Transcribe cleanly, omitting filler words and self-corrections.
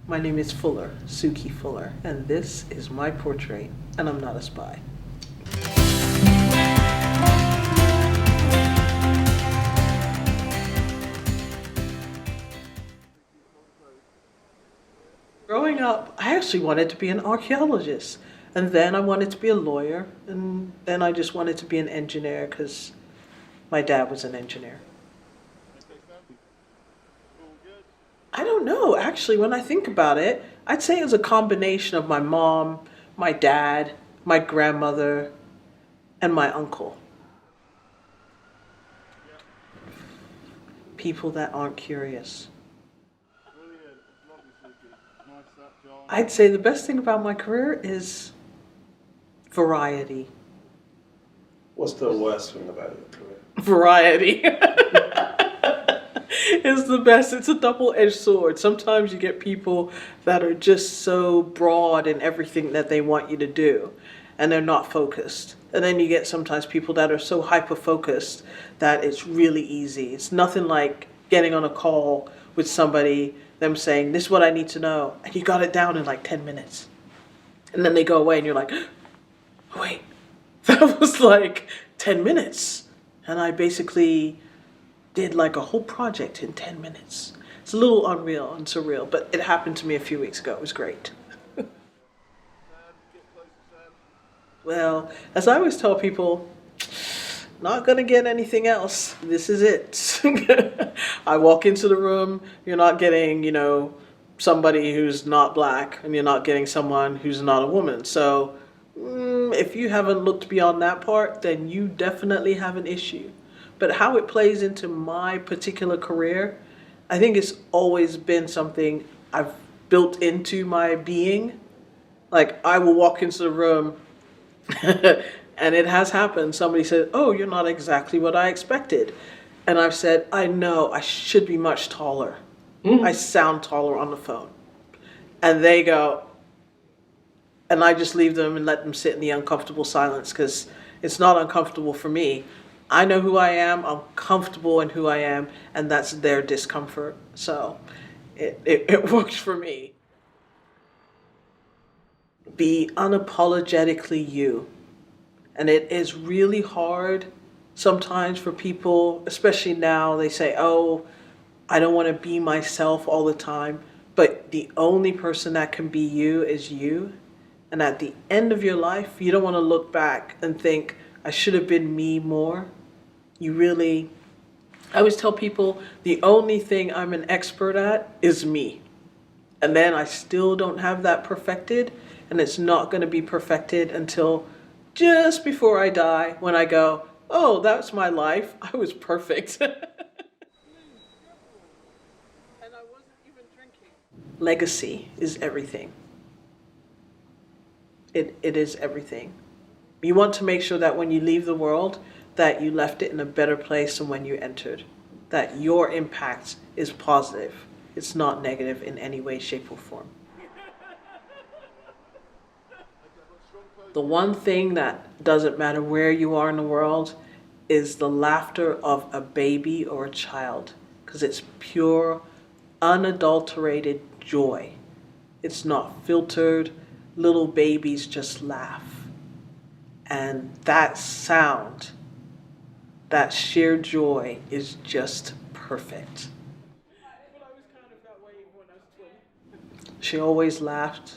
My name is Fuller, Suki Fuller, and this is my portrait, and I'm not a spy. Growing up, I actually wanted to be an archaeologist, and then I wanted to be a lawyer, and then I just wanted to be an engineer because my dad was an engineer. I don't know, actually, when I think about it, I'd say it was a combination of my mom, my dad, my grandmother, and my uncle. People that aren't curious. I'd say the best thing about my career is variety. What's the worst thing about your career? Variety is the best. It's a double-edged sword. Sometimes you get people that are just so broad in everything that they want you to do, and they're not focused. And then you get sometimes people that are so hyper-focused that it's really easy. It's nothing like getting on a call with somebody, them saying, "This is what I need to know," and you got it down in like 10 minutes. And then they go away and you're like, oh, wait, that was like 10 minutes. And I basically did like a whole project in 10 minutes. It's a little unreal and surreal, but it happened to me a few weeks ago. It was great. Well, as I always tell people, not gonna get anything else. This is it. I walk into the room, you're not getting, somebody who's not black, and you're not getting someone who's not a woman. So if you haven't looked beyond that part, then you definitely have an issue. But how it plays into my particular career, I think it's always been something I've built into my being. Like, I will walk into the room and it has happened. Somebody said, "Oh, you're not exactly what I expected." And I've said, "I know, I should be much taller. I sound taller on the phone." And they go, and I just leave them and let them sit in the uncomfortable silence because it's not uncomfortable for me. I know who I am, I'm comfortable in who I am, and that's their discomfort. So it works for me. Be unapologetically you. And it is really hard sometimes for people, especially now, they say, "Oh, I don't want to be myself all the time." But the only person that can be you is you. And at the end of your life, you don't want to look back and think, "I should have been me more." I always tell people the only thing I'm an expert at is me. And then I still don't have that perfected. And it's not going to be perfected until just before I die, when I go, "Oh, that's my life. I was perfect." And I wasn't even drinking. Legacy is everything. It is everything. You want to make sure that when you leave the world, that you left it in a better place than when you entered. That your impact is positive. It's not negative in any way, shape, or form. The one thing that doesn't matter where you are in the world is the laughter of a baby or a child, because it's pure, unadulterated joy. It's not filtered. Little babies just laugh. And that sound, that sheer joy is just perfect. She always laughed.